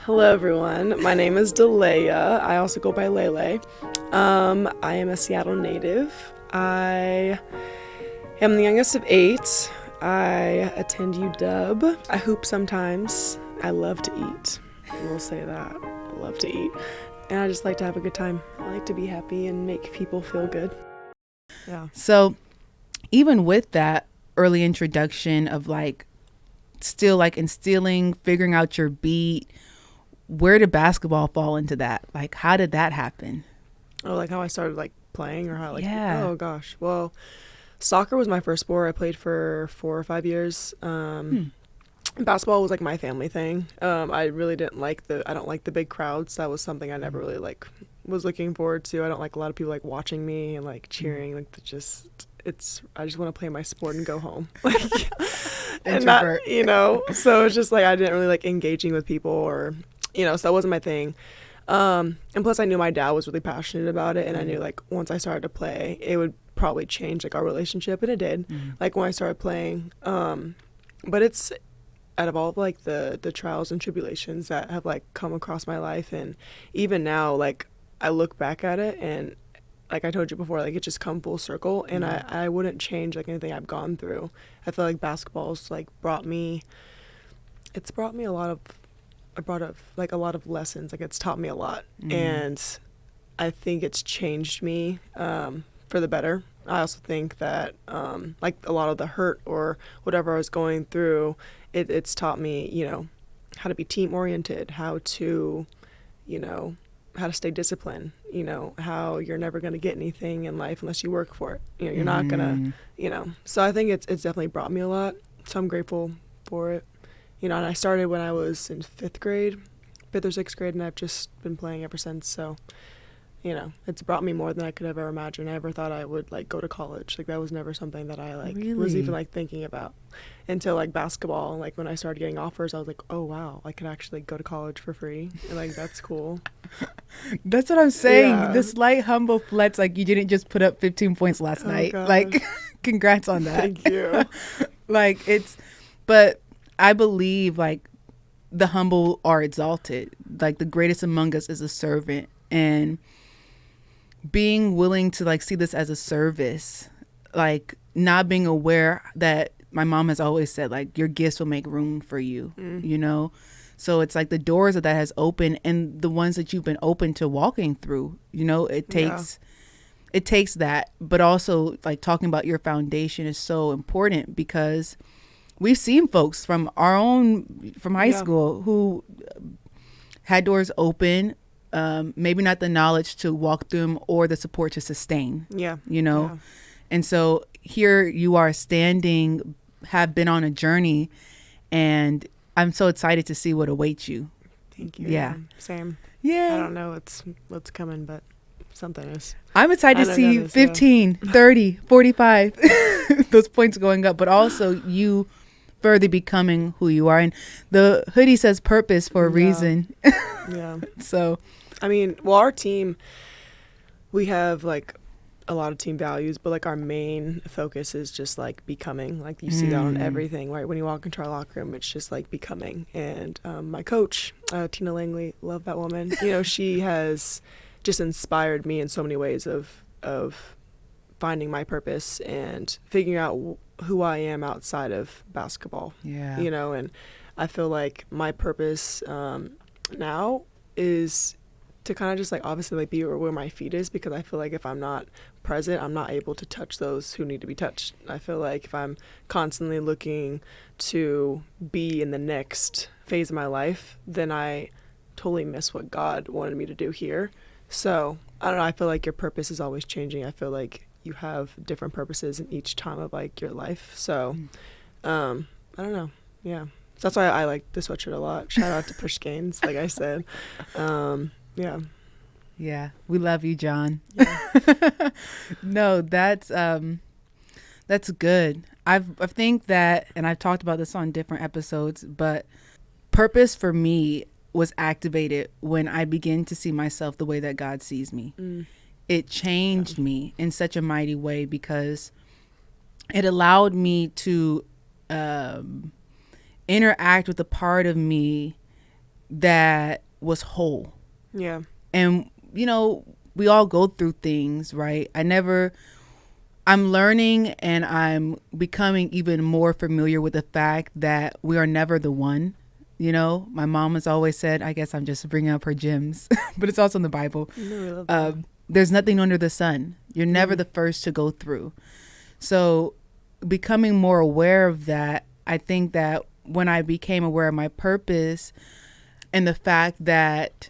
Hello, everyone. My name is Dalayah. I also go by Lele. I am a Seattle native. I am the youngest of 8. I attend UW. I hoop sometimes. I love to eat. We'll say that. I love to eat. And I just like to have a good time. I like to be happy and make people feel good. Yeah. So even with that early introduction of still instilling, figuring out your beat, where did basketball fall into that? How did that happen? Oh, how I started playing or how Yeah. Oh gosh. Well, soccer was my first sport. I played for 4 or 5 years. Basketball was my family thing. I really didn't I don't like the big crowds. That was something I never really was looking forward to. I don't like a lot of people watching me and cheering. I just want to play my sport and go home. And not, so it's just I didn't really engaging with people or, so that wasn't my thing. And plus I knew my dad was really passionate about it, and I knew once I started to play, it would probably change our relationship, and it did. When I started playing. But it's out of all of the trials and tribulations that have come across my life, and even now I look back at it, and I told you before, it just come full circle, and I wouldn't change anything I've gone through. I feel basketball's brought me a lot of a lot of lessons. It's taught me a lot, and I think it's changed me for the better. I also think that a lot of the hurt or whatever I was going through, it's taught me, how to be team oriented, how to stay disciplined, how you're never going to get anything in life unless you work for it. You're not going to, so I think it's definitely brought me a lot. So I'm grateful for it. And I started when I was in 5th or 6th grade, and I've just been playing ever since. So, it's brought me more than I could ever imagine. I never thought I would go to college. That was never something that I Really? was even thinking about until basketball. When I started getting offers, I was oh wow, I could actually go to college for free. And that's cool. That's what I'm saying. Yeah. This light, humble flex, you didn't just put up 15 points last night. Gosh. Congrats on that. Thank you. But I believe the humble are exalted. The greatest among us is a servant, and being willing to see this as a service, not being aware that my mom has always said your gifts will make room for you, so it's the doors that has opened, and the ones that you've been open to walking through, it takes that. But also talking about your foundation is so important, because we've seen folks from high school who had doors open, maybe not the knowledge to walk through them or the support to sustain. Yeah. And so here you are standing, have been on a journey, and I'm so excited to see what awaits you. Thank you. Yeah. Same. Yeah. I don't know what's coming, but something is. I'm excited to see 15, 30, 45, those points going up, but also you further becoming who you are. And the hoodie says purpose for a reason. Yeah. So, our team, we have a lot of team values, but our main focus is just becoming. You see that on everything, right? When you walk into our locker room, it's just becoming. And my coach, Tina Langley, love that woman. She has just inspired me in so many ways of finding my purpose and figuring out who I am outside of basketball. Yeah. And I feel my purpose now is to kind of just obviously be where my feet is, because I feel if I'm not present, I'm not able to touch those who need to be touched. I feel if I'm constantly looking to be in the next phase of my life, then I totally miss what God wanted me to do here. So I don't know, I feel your purpose is always changing. I feel you have different purposes in each time of your life. So I don't know. Yeah. So that's why I like the sweatshirt a lot. Shout out to Push Gaines, like I said. Yeah. Yeah. We love you, John. Yeah. No, that's good. I think that, and I've talked about this on different episodes, but purpose for me was activated when I began to see myself the way that God sees me. It changed me in such a mighty way, because it allowed me to interact with a part of me that was whole. Yeah. And, we all go through things, right? I'm learning and I'm becoming even more familiar with the fact that we are never the one. My mom has always said, I guess I'm just bringing up her gems, but it's also in the Bible. There's nothing under the sun. You're never the first to go through. So becoming more aware of that, I think that when I became aware of my purpose and the fact that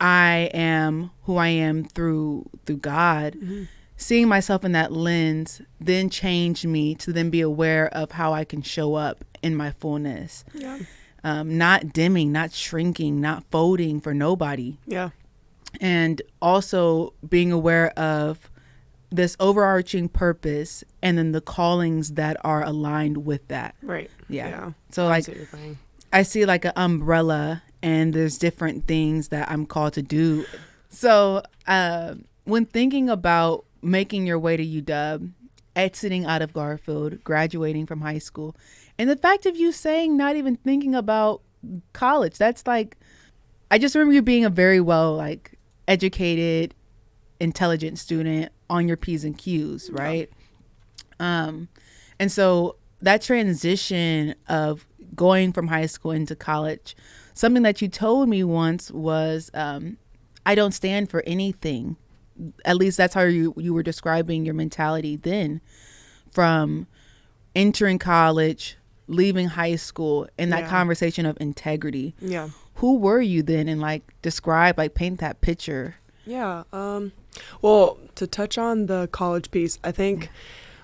I am who I am through God, seeing myself in that lens then changed me to then be aware of how I can show up in my fullness. Yeah. Not dimming, not shrinking, not folding for nobody. Yeah. And also being aware of this overarching purpose and then the callings that are aligned with that. Right. Yeah. So I see like an umbrella and there's different things that I'm called to do. So when thinking about making your way to UW, exiting out of Garfield, graduating from high school, and the fact of you saying not even thinking about college, that's like, I just remember you being a very well educated, intelligent student on your P's and Q's, right? Yeah. And so that transition of going from high school into college, something that you told me once was, I don't stand for anything. At least that's how you were describing your mentality then, from entering college, leaving high school, and that conversation of integrity. Yeah. Who were you then? And describe, paint that picture. Yeah. Well, to touch on the college piece, I think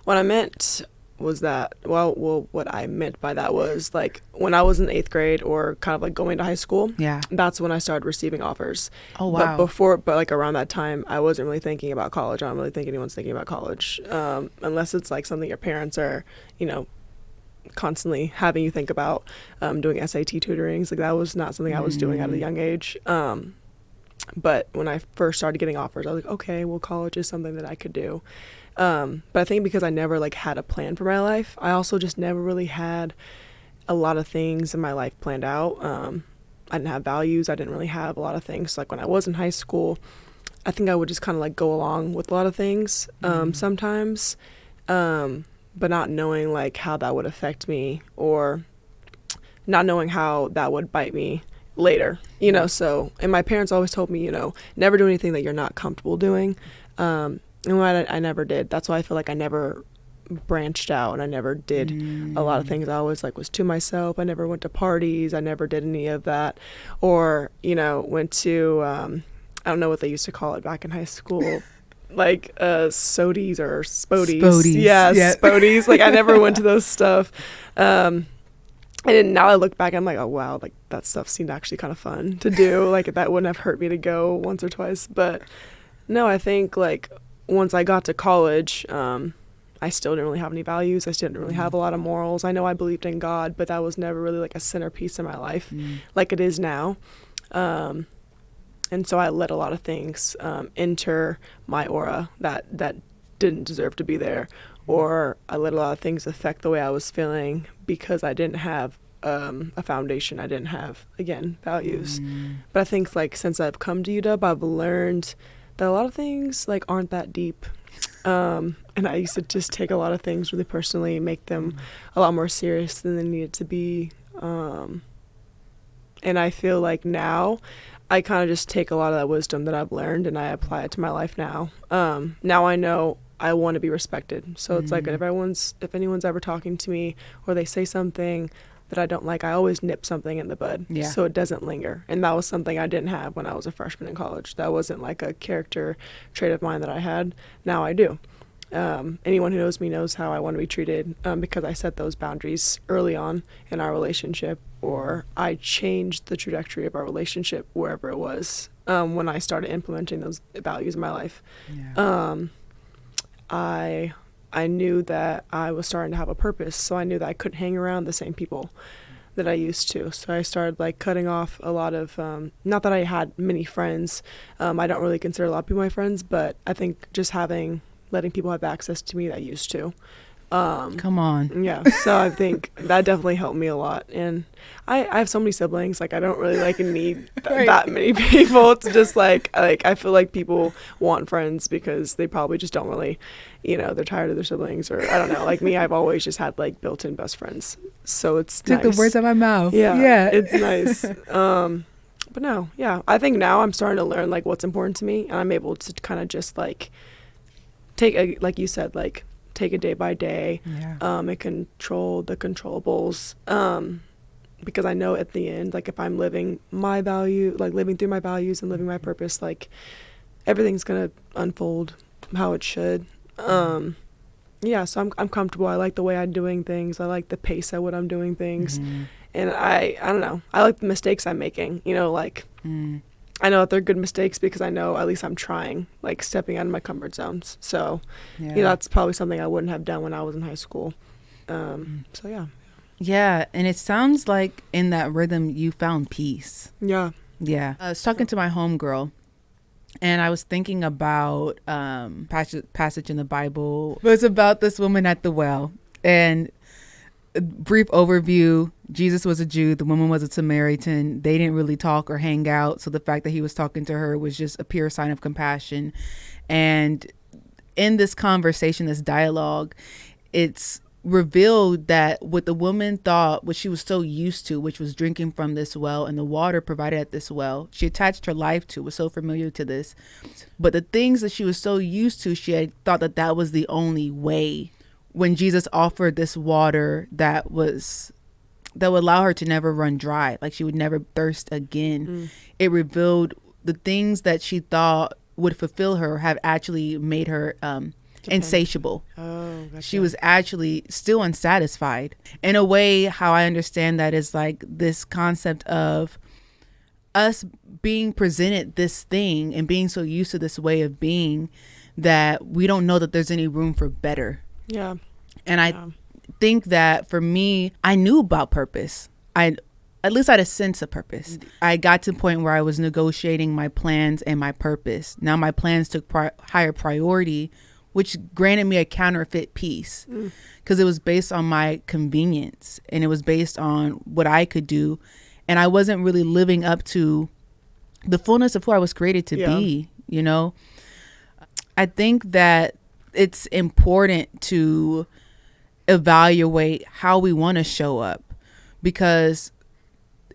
what I meant was that, what I meant by that was when I was in 8th grade or kind of going to high school, that's when I started receiving offers. Oh, wow. But around that time, I wasn't really thinking about college. I don't really think anyone's thinking about college, unless it's something your parents are, constantly having you think about, doing SAT tutorings. That was not something I was doing at a young age. But when I first started getting offers, I was like, okay, well, college is something that I could do. But I think because I never had a plan for my life, I also just never really had a lot of things in my life planned out. I didn't have values. I didn't really have a lot of things. When I was in high school, I think I would just kind of go along with a lot of things sometimes, but not knowing how that would affect me or not knowing how that would bite me later, so, and my parents always told me, never do anything that you're not comfortable doing. And I never did. That's why I feel I never branched out and I never did a lot of things. I always was to myself. I never went to parties. I never did any of that. Or, went to, I don't know what they used to call it back in high school. Sodies or Spodies. Spodies. Yeah, Spodies. I never went to those stuff. And then now I look back, I'm oh, wow, that stuff seemed actually kind of fun to do. That wouldn't have hurt me to go once or twice. But no, I think once I got to college, I still didn't really have any values. I still didn't really have a lot of morals. I know I believed in God, but that was never really a centerpiece in my life like it is now. And so I let a lot of things enter my aura that didn't deserve to be there. Or I let a lot of things affect the way I was feeling because I didn't have a foundation. I didn't have, again, values. But I think since I've come to UW, I've learned that a lot of things aren't that deep. And I used to just take a lot of things really personally, make them a lot more serious than they needed to be. And I feel now I kind of just take a lot of that wisdom that I've learned and I apply it to my life now. Now I know I want to be respected. So it's if anyone's ever talking to me or they say something that I don't like, I always nip something in the bud so it doesn't linger. And that was something I didn't have when I was a freshman in college. That wasn't a character trait of mine that I had. Now I do. Anyone who knows me knows how I want to be treated because I set those boundaries early on in our relationship, or I changed the trajectory of our relationship wherever it was when I started implementing those values in my life. I knew that I was starting to have a purpose, so I knew that I couldn't hang around the same people that I used to. So I started cutting off a lot of, not that I had many friends. I don't really consider a lot of people my friends, but I think just letting people have access to me that used to. Come on. Yeah, so I think that definitely helped me a lot. And I have so many siblings, like I don't really like need Right. that many people to just like I feel like people want friends because they probably just don't really, they're tired of their siblings, or I don't know. Like me, I've always just had like built-in best friends, so it's Took nice. the words out of my mouth. Yeah, it's nice. But no, yeah, I think now I'm starting to learn like what's important to me, and I'm able to kind of just like like you said, like take it day by day, and control the controllables, because I know at the end, like if I'm living my value, like living through my values and living my purpose, like everything's gonna unfold how it should. Yeah, so I'm comfortable. I like the way I'm doing things. I like the pace at what I'm doing things. And I don't know, I like the mistakes I'm making, like I know that they're good mistakes because I know at least I'm trying, like stepping out of my comfort zones. So that's probably something I wouldn't have done when I was in high school. So yeah. Yeah, and it sounds like in that rhythm you found peace. Yeah. I was talking to my homegirl, and I was thinking about passage in the Bible. It was about this woman at the well, and a brief overview. Jesus was a Jew, the woman was a Samaritan. They didn't really talk or hang out, so the fact that he was talking to her was just a pure sign of compassion. And in this conversation, this dialogue, it's revealed that what the woman thought, what she was so used to, which was drinking from this well and the water provided at this well, she attached her life to, was so familiar to this. But the things that she was so used to, she had thought that that was the only way. When Jesus offered this water that would allow her to never run dry, like she would never thirst again, it revealed the things that she thought would fulfill her have actually made her insatiable. Oh, gotcha. She was actually still unsatisfied. In a way, how I understand that is like this concept of us being presented this thing and being so used to this way of being that we don't know that there's any room for better. Yeah. And I think that for me, I knew about purpose. At least I had a sense of purpose. I got to the point where I was negotiating my plans and my purpose. Now my plans took higher priority, which granted me a counterfeit peace because it was based on my convenience and it was based on what I could do. And I wasn't really living up to the fullness of who I was created to be, I think that it's important to evaluate how we want to show up, because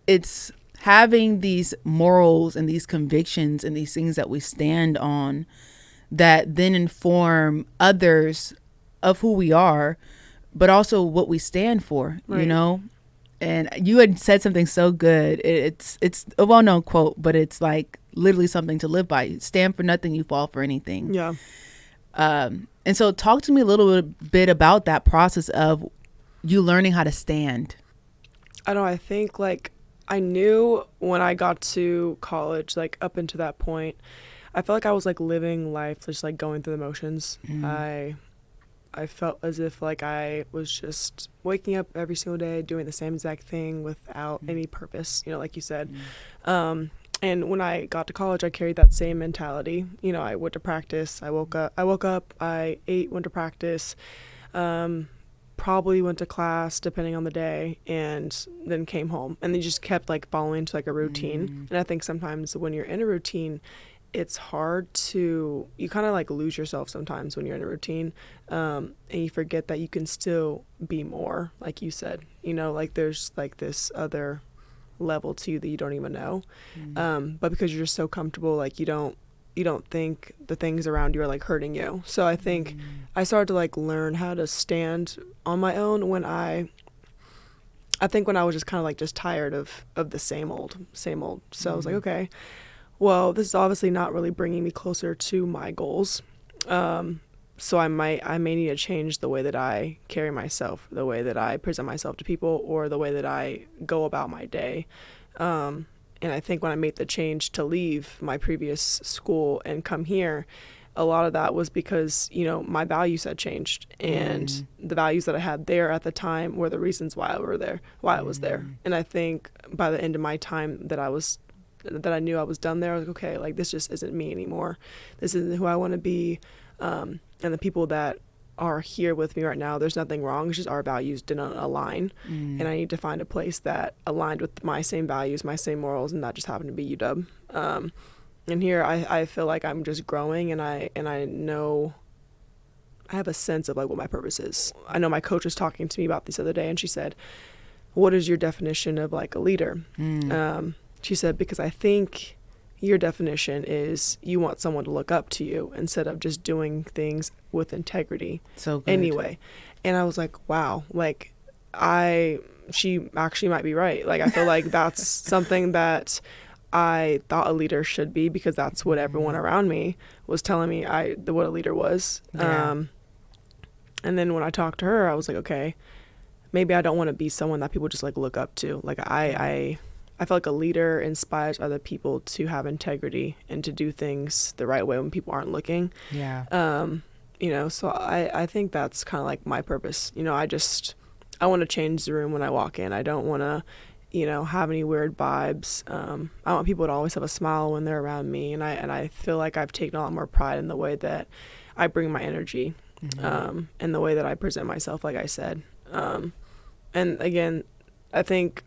it's having these morals and these convictions and these things that we stand on that then inform others of who we are, but also what we stand for, right. And you had said something so good. It's a well-known quote, but it's like literally something to live by. Stand for nothing, you fall for anything. Yeah. And so talk to me a little bit about that process of you learning how to stand. I don't know, I think like I knew when I got to college, like up until that point, I felt like I was like living life, just like going through the motions. I felt as if like I was just waking up every single day, doing the same exact thing without any purpose, like you said. And when I got to college, I carried that same mentality. I went to practice. I woke up, I ate, went to practice, probably went to class depending on the day, and then came home. And then just kept like falling into like a routine. And I think sometimes when you're in a routine, it's hard to, you kind of like lose yourself sometimes when you're in a routine, and you forget that you can still be more, like you said, like there's like this other level to you that you don't even know, but because you're just so comfortable, like you don't think the things around you are like hurting you. So I think I started to like learn how to stand on my own when I think when I was just kind of like just tired of the same old. So I was like, okay, well, this is obviously not really bringing me closer to my goals. So I may need to change the way that I carry myself, the way that I present myself to people, or the way that I go about my day. And I think when I made the change to leave my previous school and come here, a lot of that was because, my values had changed, and the values that I had there at the time were the reasons why I was there. And I think by the end of my time that I knew I was done there, I was like, okay, like this just isn't me anymore. This isn't who I want to be. And the people that are here with me right now, there's nothing wrong. It's just our values didn't align. And I need to find a place that aligned with my same values, my same morals, and that just happened to be UW. And here I feel like I'm just growing, and I know I have a sense of like what my purpose is. I know my coach was talking to me about this other day, and she said, what is your definition of like a leader? She said, because I think your definition is you want someone to look up to you instead of just doing things with integrity. So good. Anyway. And I was like, wow, like she actually might be right. Like, I feel like that's something that I thought a leader should be, because that's what everyone around me was telling me what a leader was. Yeah. And then when I talked to her, I was like, okay, maybe I don't want to be someone that people just like look up to. Like I feel like a leader inspires other people to have integrity and to do things the right way when people aren't looking. Yeah. You know, so I think that's kind of like my purpose. You know, I want to change the room when I walk in. I don't want to, you know, have any weird vibes. I want people to always have a smile when they're around me. And I feel like I've taken a lot more pride in the way that I bring my energy, and the way that I present myself, like I said. And again, I think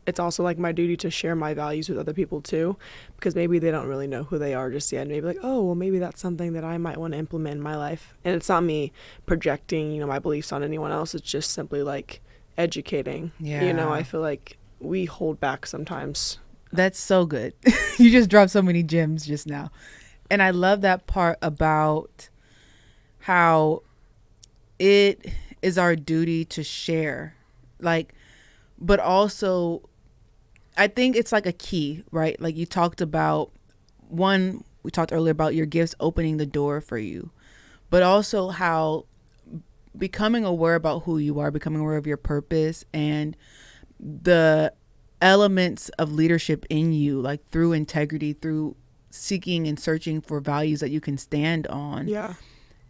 it's also like my duty to share my values with other people too, because maybe they don't really know who they are just yet. And maybe like, oh, well, maybe that's something that I might want to implement in my life. And it's not me projecting, you know, my beliefs on anyone else. It's just simply like educating. Yeah. You know, I feel like we hold back sometimes. That's so good. You just dropped so many gems just now. And I love that part about how it is our duty to share, like, but also I think it's like a key, right? Like you talked about, we talked earlier about your gifts opening the door for you, but also how becoming aware about who you are, becoming aware of your purpose and the elements of leadership in you, like through integrity, through seeking and searching for values that you can stand on. Yeah.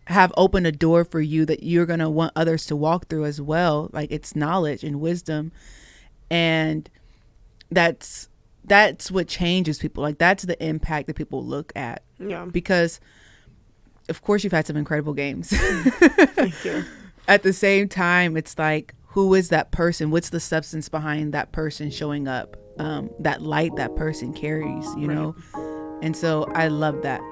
Have opened a door for you that you're going to want others to walk through as well. Like it's knowledge and wisdom. And that's what changes people. Like that's the impact that people look at. Yeah. Because of course you've had some incredible games. Thank you. At the same time, it's like, who is that person? What's the substance behind that person showing up? That light that person carries, you know? And so I love that.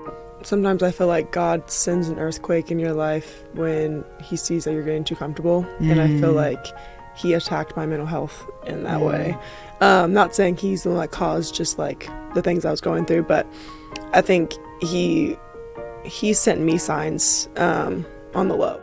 Sometimes I feel like God sends an earthquake in your life when he sees that you're getting too comfortable. And I feel like he attacked my mental health in that way. Not saying he's the one that caused just like the things I was going through, but I think he sent me signs on the low.